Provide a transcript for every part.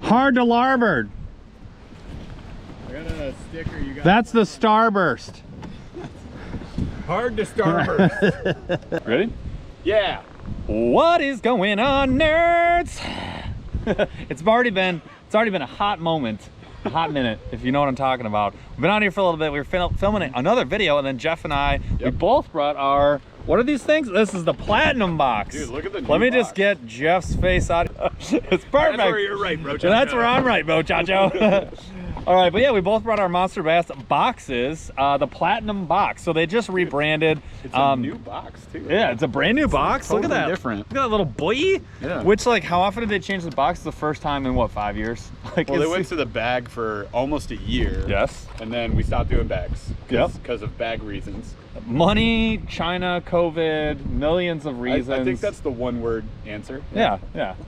Hard to larboard. I got a sticker you got. That's the starburst. Hard to starburst. Ready? Yeah. What is going on, nerds? It's already been a hot moment, a hot minute, if you know what I'm talking about. We've been out here for a little bit. We were filming another video, and then Jeff and I, we both brought our, what are these things? This is the Platinum Box. Dude, look at the new Let me box. just get Jeff's face out. It's perfect. That's where you're right, bro. That's where I'm right, bro, Chacho. All right, but yeah, we both brought our Monsterbass boxes, the Platinum Box. So they just rebranded. It's a new box too. Yeah, it's a brand new box. Totally Look at that. Different. Look at that little boy. Yeah. Which, like, how often did they change the box? The first time in what, 5 years? Like, Well, they went to the bag for almost a year. Yes. And then we stopped doing bags. Yep. Because of bag reasons. Money, China, COVID, millions of reasons. I think that's the one word answer. Yeah.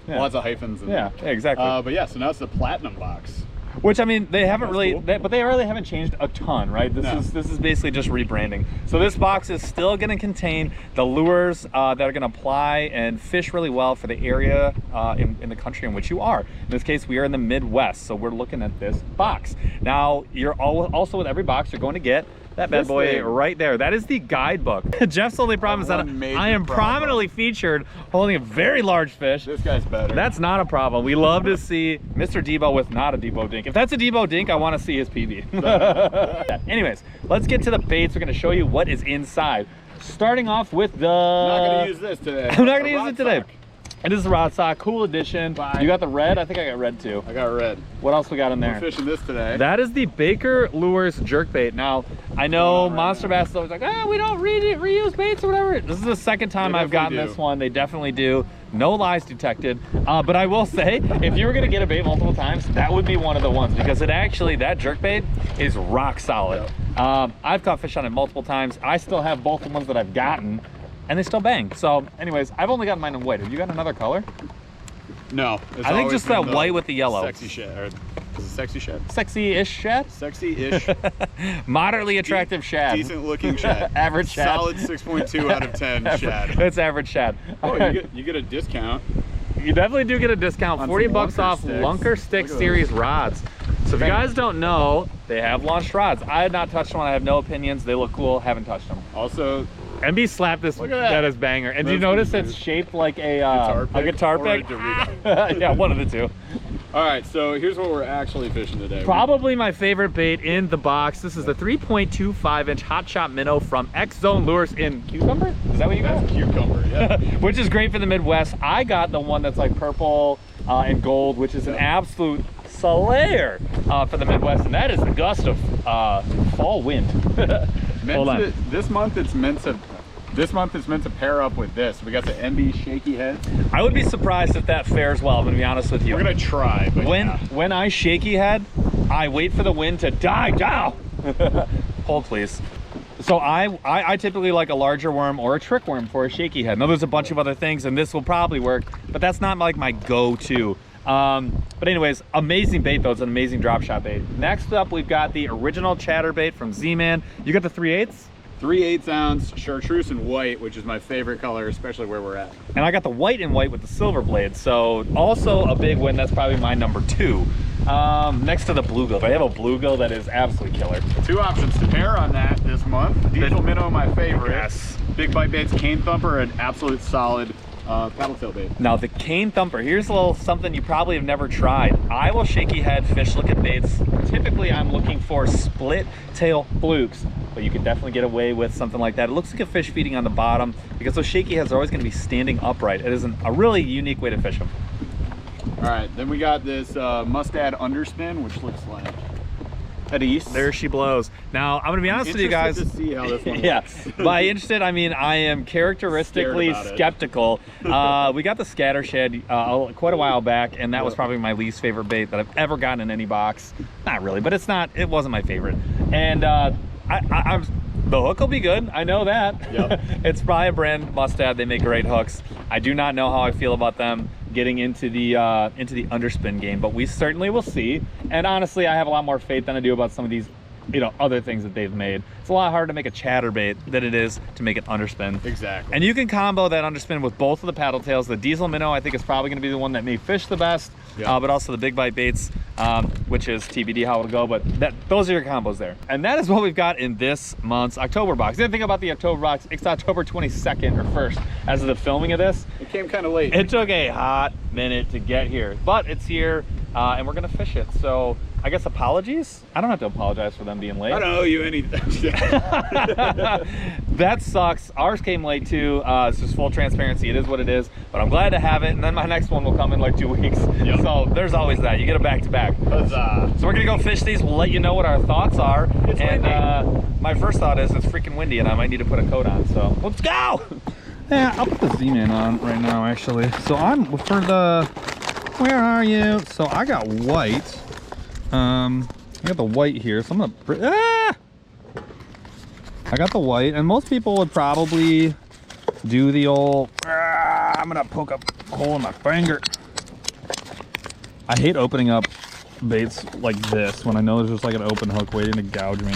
Lots of hyphens. Yeah, exactly. But yeah, so now it's the Platinum Box. Which, I mean, they haven't That's really, cool. but they really haven't changed a ton, right? This is basically just rebranding. So this box is still going to contain the lures that are going to apply and fish really well for the area in the country in which you are. In this case, we are in the Midwest, so we're looking at this box. Now, you're also with every box, you're going to get that bad boy right there. That is the guidebook. Jeff's only problem is that I am prominently featured holding a very large fish. This guy's better. That's not a problem. We love to see Mr. Debo with not a Debo dink. If that's a Debo dink, I want to see his PB. Anyways, let's get to the baits. We're going to show you what is inside. Starting off with the... I'm not going to use this today. I'm not going to use it today. It is the Rod Sock, cool edition. You got the red? I think I got red too. I got red. What else we got in there? We're fishing this today. That is the Baker Lures jerkbait. Now, I know Monsterbass is always like, we don't reuse baits or whatever. This is the second time I've gotten this one. They definitely do. No lies detected. But I will say, if you were gonna get a bait multiple times, that would be one of the ones, because it actually, that jerkbait is rock solid. Yep. I've caught fish on it multiple times. I still have both the ones that I've gotten, and they still bang. So anyways, I've only gotten mine in white. Have you got another color? No. I think just that white with the yellow. Sexy shad. Or is it sexy shad? Sexy-ish shad? Sexy-ish. Moderately attractive shad. Decent looking shad. Average shad. Solid 6.2 out of 10 shad. It's average shad. Oh, you get a discount. You definitely do get a discount. 40 bucks off Lunker Stick Series rods. So if you guys don't know, they have launched rods. I had not touched one. I have no opinions. They look cool. Haven't touched them. Also, MB slapped this. That is banger. And do you notice it's shaped like a guitar pick? Yeah, one of the two. All right, so here's what we're actually fishing today. Probably my favorite bait in the box. This is the 3.25-inch Hot Shot Minnow from X Zone Lures in Cucumber. Is that what you got? That's Cucumber, yeah. Which is great for the Midwest. I got the one that's like purple and gold, which is an absolute slayer for the Midwest, and that is the gust of fall wind. Hold on. This month it's meant to pair up with this. We got the MB shaky head. I would be surprised if that fares well, I'm gonna be honest with you. We're gonna try, but when I shaky head, I wait for the wind to die down. Hold please. So I typically like a larger worm or a trick worm for a shaky head. Now there's a bunch of other things, and this will probably work, but that's not like my go-to. But anyways, amazing bait though. It's an amazing drop shot bait. Next up, we've got the original chatterbait from Z-Man. You got the 3/8? 3/8 ounce chartreuse and white, which is my favorite color, especially where we're at. And I got the white and white with the silver blade, so also a big win. That's probably my number 2. Next to the bluegill. I have a bluegill that is absolutely killer. 2 options to pair on that this month. Diesel Minnow, my favorite. Yes. Big bite baits, Cane Thumper, an absolute solid paddle tail bait. Now the Cane Thumper, here's a little something you probably have never tried. I will shaky head fish looking baits. Typically I'm looking for split tail flukes, but you can definitely get away with something like that. It looks like a fish feeding on the bottom because those shaky heads are always going to be standing upright. It is a really unique way to fish them. All right, then we got this mustad underspin, which looks like at east. There she blows. Now I'm gonna be honest with you guys. To see how this one yeah, looks. by interested I mean I am characteristically skeptical. We got the scatter shed quite a while back, and that was probably my least favorite bait that I've ever gotten in any box. Not really, but it wasn't my favorite. And the hook will be good. I know that. Yep. It's probably a brand Mustad. They make great hooks. I do not know how I feel about them getting into the underspin game, but we certainly will see. And honestly, I have a lot more faith than I do about some of these, other things that they've made. It's a lot harder to make a chatterbait than it is to make an underspin. Exactly. And you can combo that underspin with both of the paddle tails. The diesel minnow, I think, is probably going to be the one that may fish the best. but also the big bite baits, which is TBD how it'll go, but those are your combos there. And that is what we've got in this month's October box. The other thing about the October box, it's October 22nd or 1st as of the filming of this. It came kind of late. It took a hot minute to get here, but it's here, and we're gonna fish it. So I guess apologies. I don't have to apologize for them being late. I don't owe you anything. That sucks. Ours came late too. It's just full transparency. It is what it is, but I'm glad to have it. And then my next one will come in like 2 weeks. Yep. So there's always that. You get a back-to-back. So we're gonna go fish these. We'll let you know what our thoughts are. It's windy. My first thought is it's freaking windy and I might need to put a coat on. So let's go. Yeah, I'll put the Z-Man on right now actually. So I'm for the, where are you? So I got white. I got the white here, so I'm gonna, I got the white, and most people would probably do the old, I'm gonna poke a hole in my finger. I hate opening up baits like this when I know there's just like an open hook waiting to gouge me.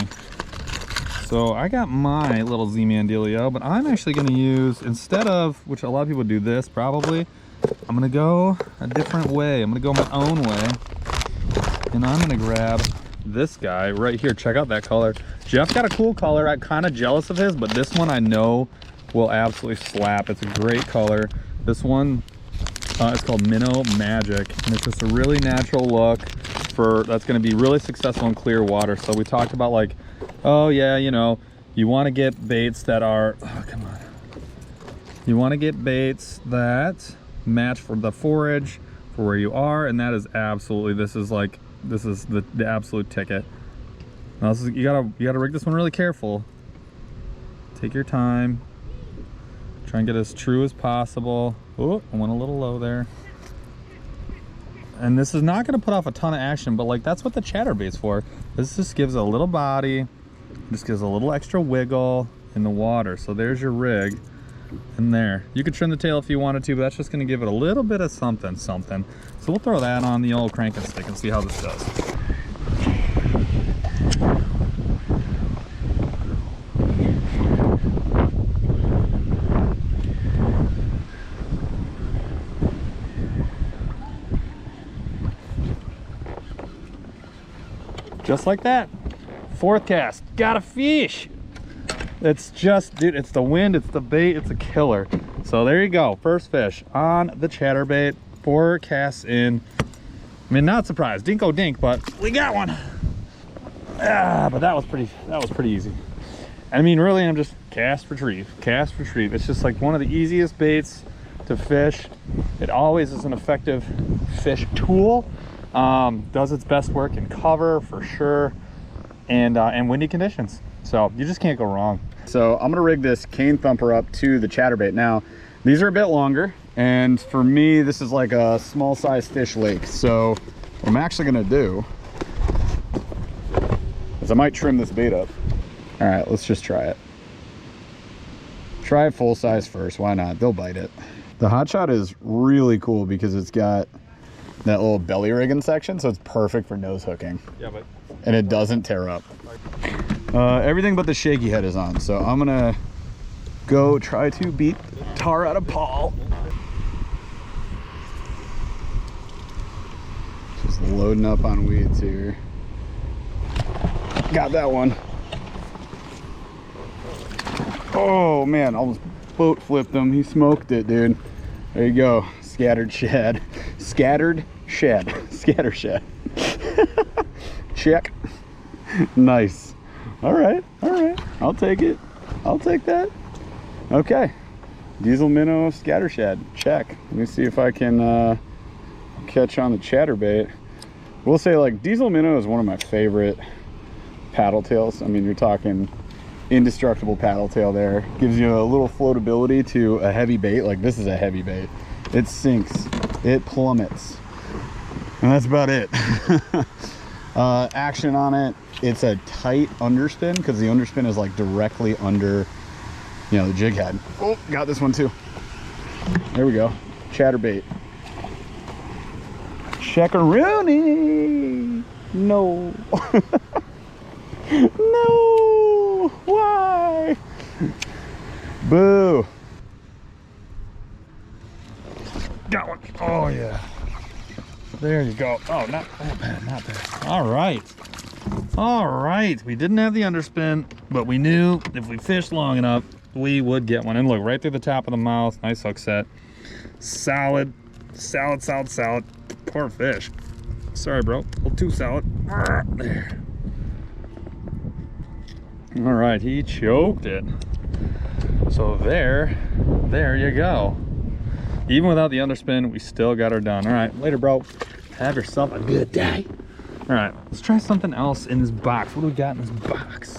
So I got my little Z-Man dealio, but I'm actually gonna use, instead of, which a lot of people do this probably, I'm gonna go a different way. I'm gonna go my own way. And I'm gonna grab this guy right here. Check out that color. Jeff got a cool color. I'm kind of jealous of his, but this one I know will absolutely slap. It's a great color. This one is called Minnow Magic, and it's just a really natural look that's gonna be really successful in clear water. So we talked about like, oh yeah, you know, you wanna get baits that are, oh come on. You wanna get baits that match for the forage, for where you are, and that is absolutely, this is the absolute ticket. Now this is, you gotta rig this one really careful. Take your time. Try and get as true as possible. Oh, I went a little low there. And this is not gonna put off a ton of action, but like that's what the chatterbait's for. This just gives a little body, just gives a little extra wiggle in the water. So there's your rig. And there, you could trim the tail if you wanted to, but that's just going to give it a little bit of something. So we'll throw that on the old cranking stick and see how this does. Just like that, 4th cast, got a fish. It's just, dude, it's the wind, it's the bait, it's a killer. So there you go, first fish on the chatterbait, 4 casts in. I mean, not surprised, dinko dink, but we got one. But that was pretty easy. I mean, really, I'm just cast, retrieve, cast, retrieve. It's just like one of the easiest baits to fish. It always is an effective fish tool. Does its best work in cover for sure, and windy conditions. So you just can't go wrong. So I'm gonna rig this cane thumper up to the chatterbait. Now, these are a bit longer, and for me, this is like a small size fish lake. So what I'm actually gonna do is I might trim this bait up. All right, let's just try it. Try it full size first, why not? They'll bite it. The hot shot is really cool because it's got that little belly rigging section, so it's perfect for nose hooking. Yeah, but and it doesn't tear up. Everything but the shaky head is on, so I'm gonna go try to beat tar out of Paul. Just loading up on weeds here. Got that one. Oh man, almost boat flipped him. He smoked it, dude. There you go, scattered shad. Scattered shed, scatter shed. Check. Nice. All right, I'll take it. I'll take that. Okay, diesel minnow scatter shad, check. Let me see if I can catch on the chatterbait. We'll say like diesel minnow is one of my favorite paddle tails. I mean, you're talking indestructible paddle tail there. Gives you a little floatability to a heavy bait. Like this is a heavy bait. It sinks, it plummets, and that's about it. Action on it, it's a tight underspin because the underspin is like directly under, you know, the jig head. Oh, got this one too. There we go, chatterbait. Checkaroony. No. No, why? Boo. Got one. Oh yeah. There you go. Oh, not bad, not bad. All right. All right. We didn't have the underspin, but we knew if we fished long enough, we would get one. And look, right through the top of the mouth. Nice hook set. Solid. Solid, solid, solid. Poor fish. Sorry, bro. A little too solid. There. All right. He choked it. So there you go. Even without the underspin, we still got her done. All right, later, bro. Have yourself a good day. All right, let's try something else in this box. What do we got in this box?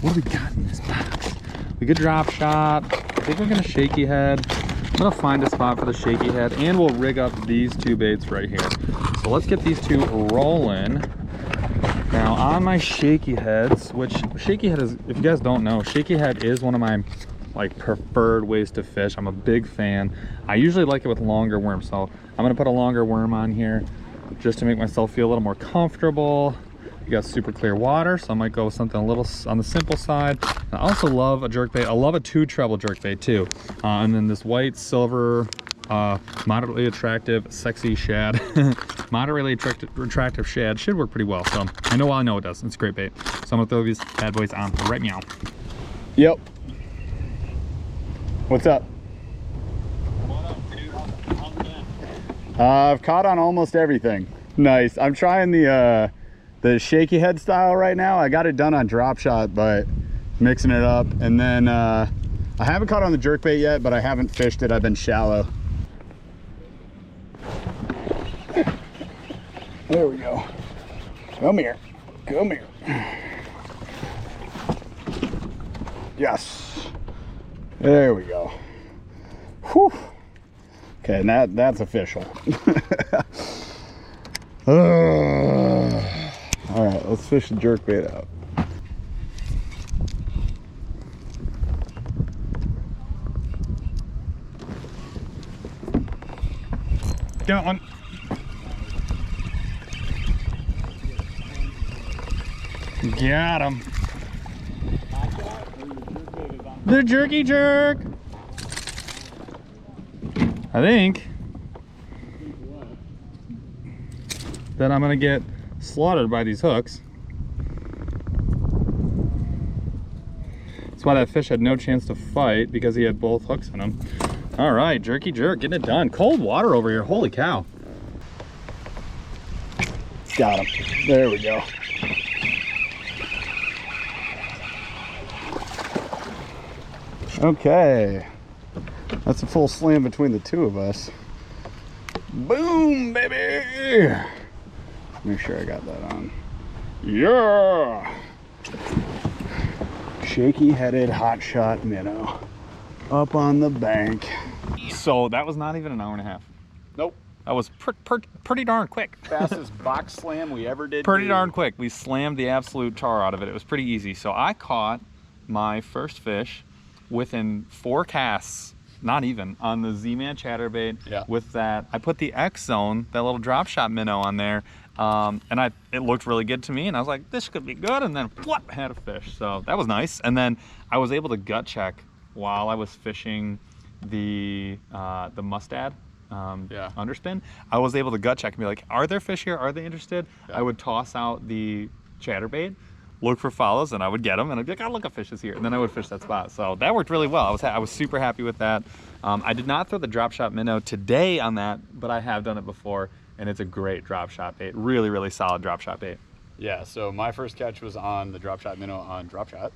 What do we got in this box? We could drop shot. I think we're gonna shaky head. I'm gonna find a spot for the shaky head, and we'll rig up these two baits right here. So let's get these two rolling. Now on my shaky heads, which shaky head is, if you guys don't know, shaky head is one of my like preferred ways to fish. I'm a big fan. I usually like it with longer worms, so I'm gonna put a longer worm on here just to make myself feel a little more comfortable. You got super clear water, so I might go with something a little on the simple side. I also love a jerkbait. I love a 2 treble jerkbait too. And then this white silver, moderately attractive, sexy shad. Moderately attractive shad should work pretty well. So I know it does. It's a great bait. So I'm gonna throw these bad boys on right now. Yep. What's up? What up, dude? How's it been? I've caught on almost everything. Nice. I'm trying the shaky head style right now. I got it done on drop shot, but mixing it up. And then I haven't caught on the jerkbait yet, but I haven't fished it. I've been shallow. There we go. Come here. Come here. Yes. There we go. Whew. Okay, and that's official. All right, let's fish the jerkbait out. Got one. Got him. The jerky jerk. I think that I'm gonna get slaughtered by these hooks. That's why that fish had no chance to fight, because he had both hooks in him. All right, jerky jerk, getting it done. Cold water over here, holy cow. Got him. There we go. Okay, that's a full slam between the two of us. Boom, baby! Make sure I got that on. Yeah! Shaky headed hot shot minnow up on the bank. So that was not even an hour and a half. Nope. That was pretty darn quick. Fastest box slam we ever did. Pretty darn quick. We slammed the absolute tar out of it. It was pretty easy. So I caught my first fish within 4 casts, not even, on the Z-Man chatterbait. Yeah. With that, I put the X Zone, that little drop shot minnow on there, and it looked really good to me, and I was like, this could be good, and then whoop, had a fish. So that was nice. And then I was able to gut check while I was fishing the mustad. Underspin. I was able to gut check and be like, are there fish here? Are they interested? Yeah. I would toss out the chatterbait, look for follows, and I would get them, and I'd be like, oh, look, a fish is here, and then I would fish that spot. So that worked really well. I was super happy with that. I did not throw the drop shot minnow today on that, but I have done it before, and it's a great drop shot bait. Really, really solid drop shot bait. Yeah, so my first catch was on the drop shot minnow on drop shot.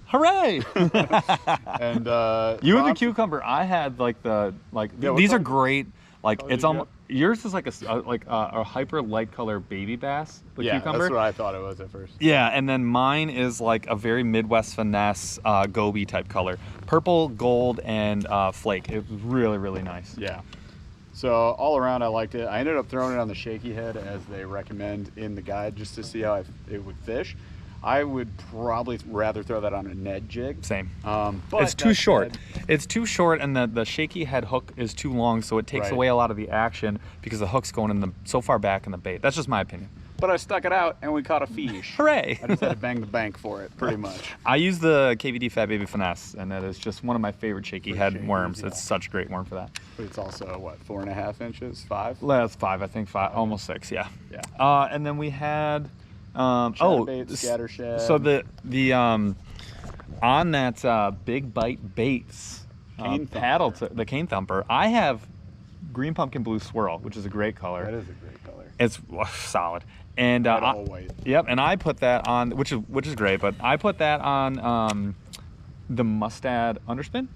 Hooray! And you and the cucumber, I had these are great. It's almost, yours is like a hyper light color baby bass. The cucumber. That's what I thought it was at first. Yeah, and then mine is like a very Midwest finesse goby type color, purple, gold, and flake. It was really, really nice. Yeah. So all around, I liked it. I ended up throwing it on the shaky head as they recommend in the guide, just to see how it would fish. I would probably rather throw that on a Ned jig. Same. But it's too short. It's too short, and the shaky head hook is too long, so it takes away a lot of the action because the hook's going in so far back in the bait. That's just my opinion. but I stuck it out and we caught a fish. Hooray! I just had to bang the bank for it, pretty much. I use the KVD Fat Baby Finesse, and that is just one of my favorite shaky head worms. Yeah. It's such a great worm for that. But it's also, what, 4.5 inches? 5? That's 5, I think. 5, almost 6, yeah. Yeah. And then we had, Chatterbait, scattershad. So the on that Big Bite Baits paddle, the cane thumper, I have green pumpkin blue swirl, which is a great color. That is a great color. It's solid. And all white. Yep, and I put that on, which is great, but I put that on the Mustad underspin.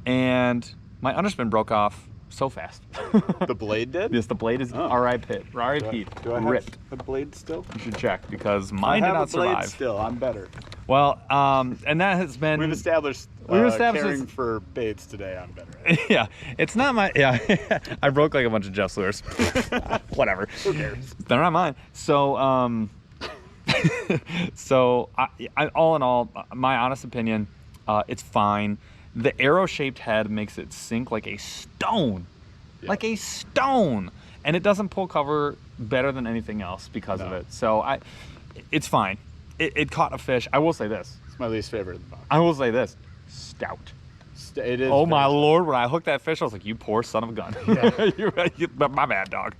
And my underspin broke off so fast. The blade did? Yes, the blade is R.I.P. Do I ripped. have a blade still? You should check, because mine did not survive. I have a blade still. I'm better. Well, and that has been... We've established caring for baits today, I'm better at it. Yeah, it's not my... Yeah, I broke like a bunch of Jeff's lures. Whatever. Who cares? They're not mine. So, so I, all in all, my honest opinion, it's fine. The arrow-shaped head makes it sink like a stone. Yeah. Like a stone. And it doesn't pull cover better than anything else because of it. So it's fine. It caught a fish. I will say this. It's my least favorite of the box. I will say this. Stout. It is. Oh my Lord, when I hooked that fish, I was like, you poor son of a gun. Yeah. My bad, dog.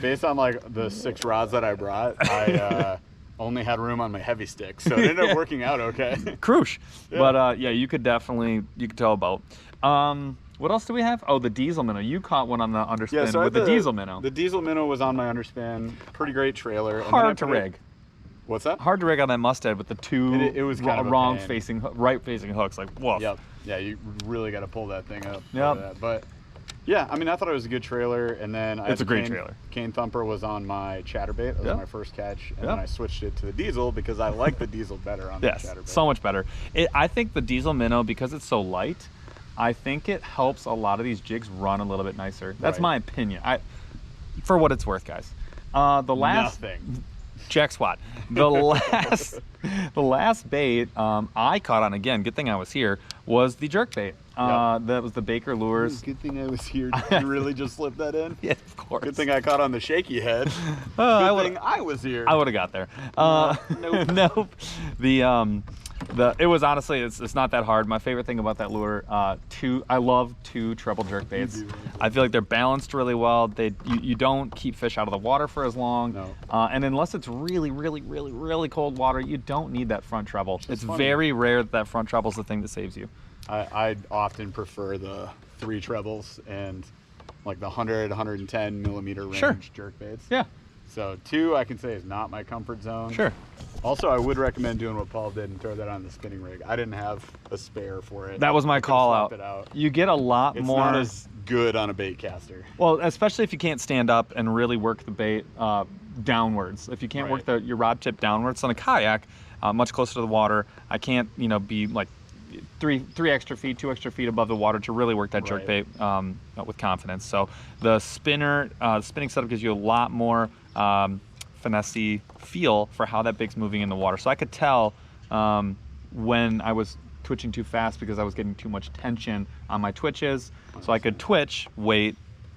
Based on like the 6 rods that I brought, I only had room on my heavy stick, so it ended up working out okay. Crush. Yeah. But yeah, you could tell about. What else do we have? Oh, the diesel minnow. You caught one on the underspin with the diesel minnow. The diesel minnow was on my underspin. Pretty great trailer. Hard to rig. What's that? Hard to rig on that Mustad with the two it was kind of right facing hooks. Like, woof. Yep. Yeah, you really got to pull that thing up. Yep. But yeah, I mean, I thought it was a good trailer, and then it's a great trailer. Cane thumper was on my chatterbait. That was my first catch, and then I switched it to the diesel because I like the diesel better on the chatterbait. So much better. I think the diesel minnow, because it's so light, I think it helps a lot of these jigs run a little bit nicer. That's my opinion. For what it's worth, guys. The last nothing. Jack Swat. The last bait I caught on, again, good thing I was here, was the jerk bait. That was the Baker Lures. Good thing I was here. Did you really just slip that in? Yeah, of course. Good thing I caught on the shaky head. Good thing I was here. I would have got there. Nope. It was honestly, it's not that hard. My favorite thing about that lure, I love 2 treble jerk baits. I feel like they're balanced really well. You don't keep fish out of the water for as long. No. And unless it's really, really, really, really cold water, you don't need that front treble. It's very rare that front treble is the thing that saves you. I often prefer the 3 trebles and like the 100, 110 millimeter range jerk baits. Yeah. So 2 I can say is not my comfort zone. Sure. Also, I would recommend doing what Paul did and throw that on the spinning rig. I didn't have a spare for it. That was my call out. You get a lot more. It's not as good on a bait caster. Well, especially if you can't stand up and really work the bait downwards. If you can't work your rod tip downwards on a kayak, much closer to the water, I can't be like 2 extra feet above the water to really work that jerk bait with confidence. So the spinning setup gives you a lot more finesse feel for how that bait's moving in the water. So I could tell when I was twitching too fast because I was getting too much tension on my twitches. So I could twitch, wait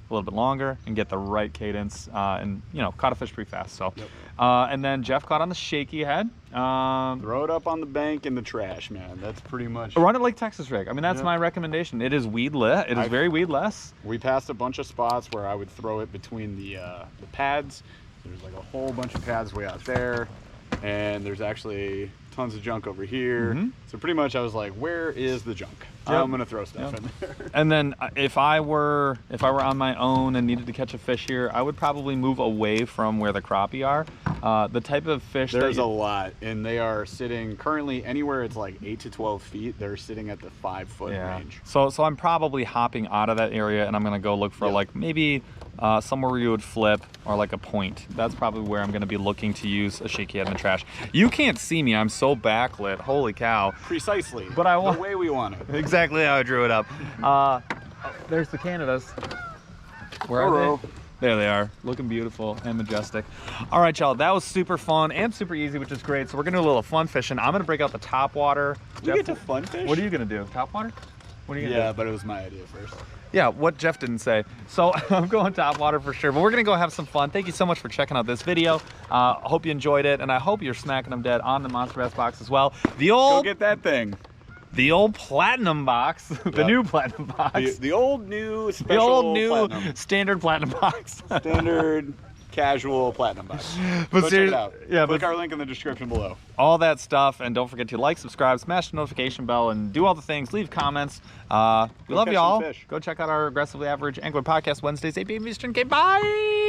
a little bit longer, and get the right cadence, and caught a fish pretty fast. So, and then Jeff caught on the shaky head. Throw it up on the bank in the trash, man. That's pretty much. Run it like Texas rig. I mean, that's my recommendation. It is weedless. It is very weedless. We passed a bunch of spots where I would throw it between the pads. There's like a whole bunch of pads way out there, and there's actually tons of junk over here. So pretty much I was like, where is the junk? I'm gonna throw stuff in there. And then if I were on my own and needed to catch a fish here, I would probably move away from where the crappie are. The type of fish there's a lot, and they are sitting currently anywhere it's like 8 to 12 feet. They're sitting at the 5-foot range. So I'm probably hopping out of that area, and I'm gonna go look for like maybe somewhere where you would flip or like a point. That's probably where I'm gonna be looking to use a shaky head in the trash. You can't see me. I'm so backlit. Holy cow. Precisely. But I want the way we want it. Exactly how I drew it up. There's the Canadas. Where are they? There they are, looking beautiful and majestic. All right, y'all, that was super fun and super easy, which is great. So we're gonna do a little fun fishing. I'm gonna break out the top water. You get to fun fish? What are you gonna do? Top water? What are you gonna do? Yeah, but it was my idea first. Yeah, what Jeff didn't say. So I'm going top water for sure, but we're gonna go have some fun. Thank you so much for checking out this video. I hope you enjoyed it, and I hope you're smacking them dead on the Monsterbass box as well. The old, Go get that thing. The old platinum box, the new platinum box. The old new special the old new platinum. standard platinum box. Standard casual platinum box. But Go check it out. Yeah, click our link in the description below. All that stuff, and don't forget to like, subscribe, smash the notification bell, and do all the things. Leave comments. We love you all. Go check out our Aggressively Average Angler podcast Wednesdays, 8 p.m. Eastern. Okay, bye.